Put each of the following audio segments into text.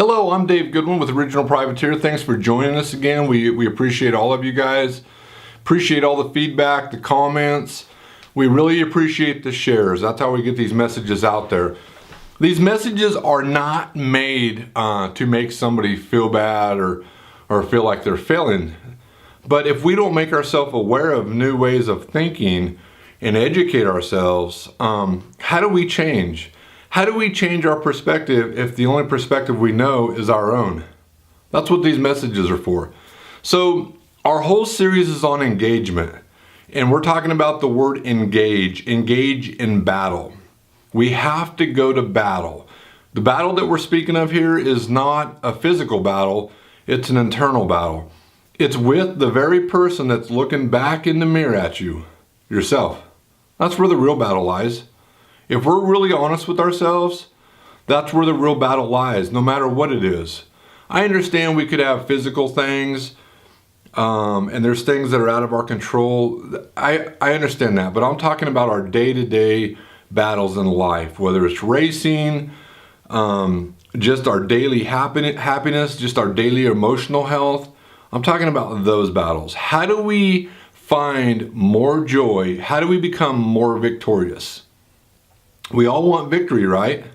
Hello, I'm Dave Goodwin with Original Privateer. Thanks for joining us again. We appreciate all of you guys. Appreciate all the feedback, the comments. We really appreciate the shares. That's how we get these messages out there. These messages are not made to make somebody feel bad or feel like they're failing. But if we don't make ourselves aware of new ways of thinking and educate ourselves, how do we change? How do we change our perspective if the only perspective we know is our own? That's what these messages are for. So our whole series is on engagement. And we're talking about the word engage in battle. We have to go to battle. The battle that we're speaking of here is not a physical battle, it's an internal battle. It's with the very person that's looking back in the mirror at you, yourself. That's where the real battle lies. If we're really honest with ourselves, that's where the real battle lies, no matter what it is. I understand we could have physical things, and there's things that are out of our control. I understand that, but I'm talking about our day-to-day battles in life, whether it's racing, just our daily happiness, just our daily emotional health. I'm talking about those battles. How do we find more joy? How do we become more victorious? We all want victory, right?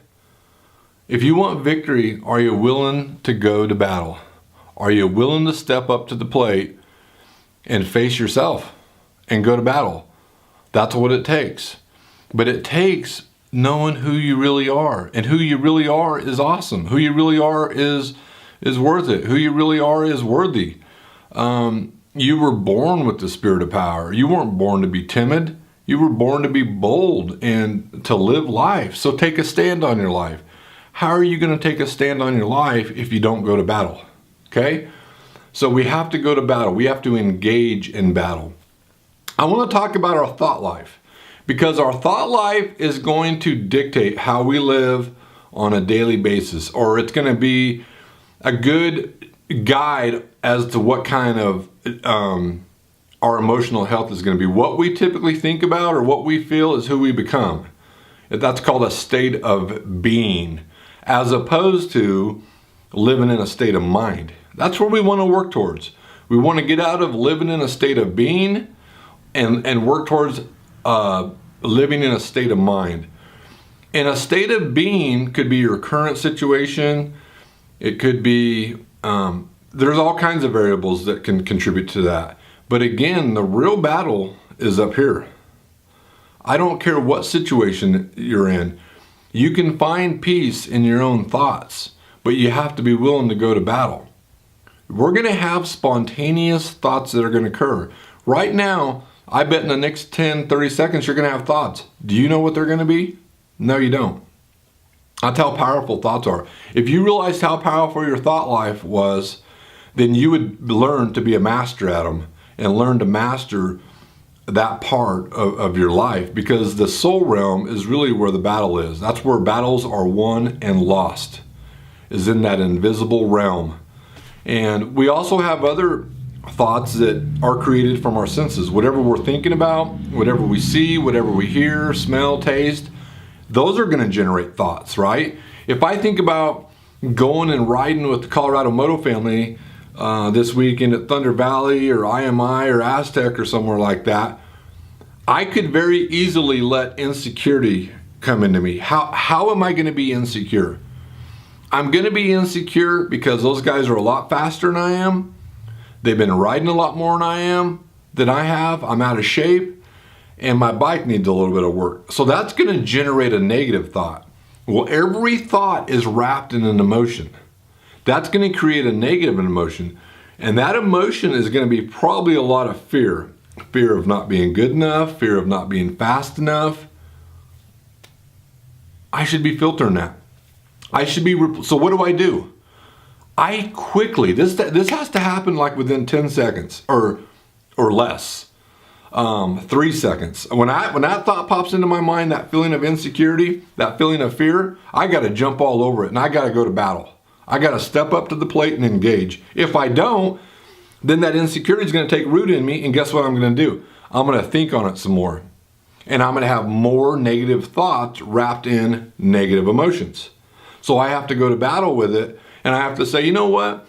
If you want victory, are you willing to go to battle? Are you willing to step up to the plate and face yourself and go to battle? That's what it takes. But it takes knowing who you really are. And who you really are is awesome. Who you really are is worth it. Who you really are is worthy. You were born with the spirit of power. You weren't born to be timid. You were born to be bold and to live life. So take a stand on your life. How are you going to take a stand on your life if you don't go to battle? Okay? So we have to go to battle. We have to engage in battle. I want to talk about our thought life, because our thought life is going to dictate how we live on a daily basis, or it's going to be a good guide as to what kind of our emotional health is going to be. What we typically think about or what we feel is who we become. That's called a state of being, as opposed to living in a state of mind. That's where we want to work towards. We want to get out of living in a state of being and work towards living in a state of mind. And a state of being could be your current situation. It could be, there's all kinds of variables that can contribute to that. But again, the real battle is up here. I don't care what situation you're in. You can find peace in your own thoughts, but you have to be willing to go to battle. We're going to have spontaneous thoughts that are going to occur. Right now, I bet in the next 10, 30 seconds, you're going to have thoughts. Do you know what they're going to be? No, you don't. That's how powerful thoughts are. If you realized how powerful your thought life was, then you would learn to be a master at them and learn to master that part of your life, because the soul realm is really where the battle is. That's where battles are won and lost, is in that invisible realm. And we also have other thoughts that are created from our senses. Whatever we're thinking about, whatever we see, whatever we hear, smell, taste, those are going to generate thoughts, right? If I think about going and riding with the Colorado Moto family this weekend at Thunder Valley or IMI or Aztec or somewhere like that, I could very easily let insecurity come into me. How am I going to be insecure? I'm going to be insecure because those guys are a lot faster than I am. They've been riding a lot more than I have. I'm out of shape, and my bike needs a little bit of work. So that's going to generate a negative thought. Well, every thought is wrapped in an emotion. That's going to create a negative emotion. And that emotion is going to be probably a lot of fear. Fear of not being good enough, fear of not being fast enough. I should be filtering that. So what do? I quickly, this has to happen like within 10 seconds or less. 3 seconds. When that thought pops into my mind, that feeling of insecurity, that feeling of fear, I got to jump all over it and I got to go to battle. I got to step up to the plate and engage. If I don't, then that insecurity is going to take root in me, and guess what I'm going to do? I'm going to think on it some more. And I'm going to have more negative thoughts wrapped in negative emotions. So I have to go to battle with it, and I have to say, you know what?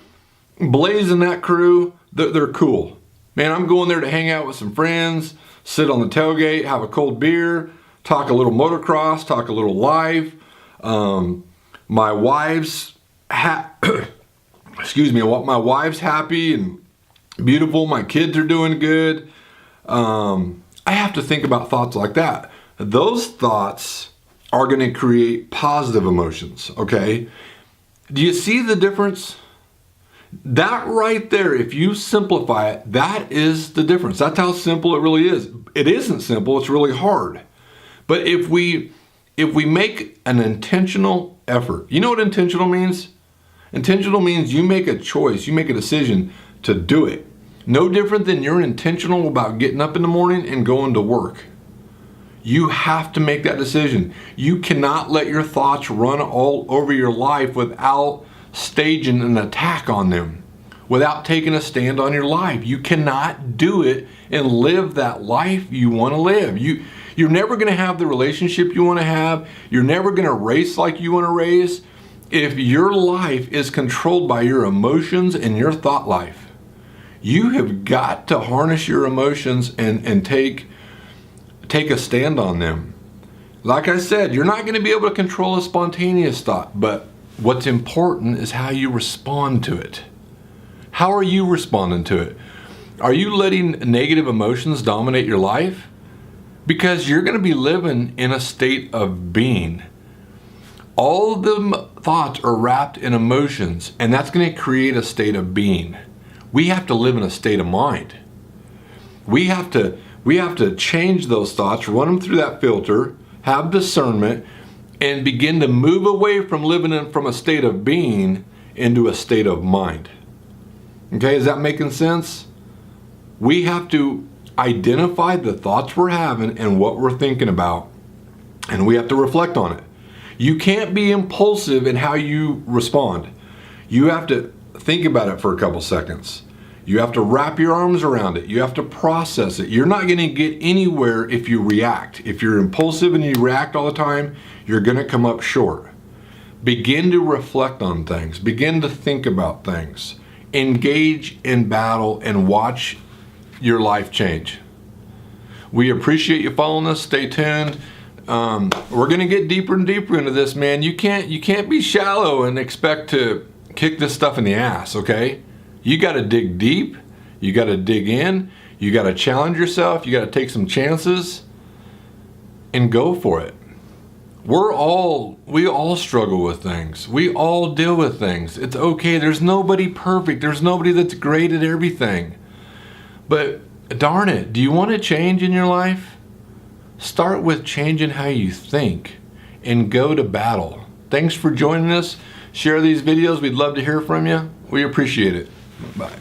Blaze and that crew, they're cool. Man, I'm going there to hang out with some friends, sit on the tailgate, have a cold beer, talk a little motocross, talk a little life. My wife's excuse me, my wife's happy and beautiful. My kids are doing good. I have to think about thoughts like that. Those thoughts are going to create positive emotions, okay? Do you see the difference? That right there, if you simplify it, that is the difference. That's how simple it really is. It isn't simple, it's really hard. But if we make an intentional effort, you know what intentional means? Intentional means you make a choice, you make a decision to do it. No different than you're intentional about getting up in the morning and going to work. You have to make that decision. You cannot let your thoughts run all over your life without staging an attack on them, without taking a stand on your life. You cannot do it and live that life you want to live. You're never going to have the relationship you want to have. You're never going to race like you want to race if your life is controlled by your emotions and your thought life. You have got to harness your emotions and take a stand on them. Like I said, you're not going to be able to control a spontaneous thought, but what's important is how you respond to it. How are you responding to it? Are you letting negative emotions dominate your life? Because you're going to be living in a state of being. All of the thoughts are wrapped in emotions, and that's going to create a state of being. We have to live in a state of mind. We have to change those thoughts, run them through that filter, have discernment, and begin to move away from living from a state of being into a state of mind. Okay, is that making sense? We have to identify the thoughts we're having and what we're thinking about, and we have to reflect on it. You can't be impulsive in how you respond. You have to think about it for a couple seconds. You have to wrap your arms around it. You have to process it. You're not going to get anywhere if you react. If you're impulsive and you react all the time, you're going to come up short. Begin to reflect on things. Begin to think about things. Engage in battle and watch your life change. We appreciate you following us. Stay tuned. We're going to get deeper and deeper into this, man. You can't be shallow and expect to kick this stuff in the ass, okay? You got to dig deep. You got to dig in. You got to challenge yourself. You got to take some chances and go for it. We all struggle with things. We all deal with things. It's okay. There's nobody perfect. There's nobody that's great at everything. But darn it, do you want to change in your life? Start with changing how you think and go to battle. Thanks for joining us. Share these videos. We'd love to hear from you. We appreciate it. Bye.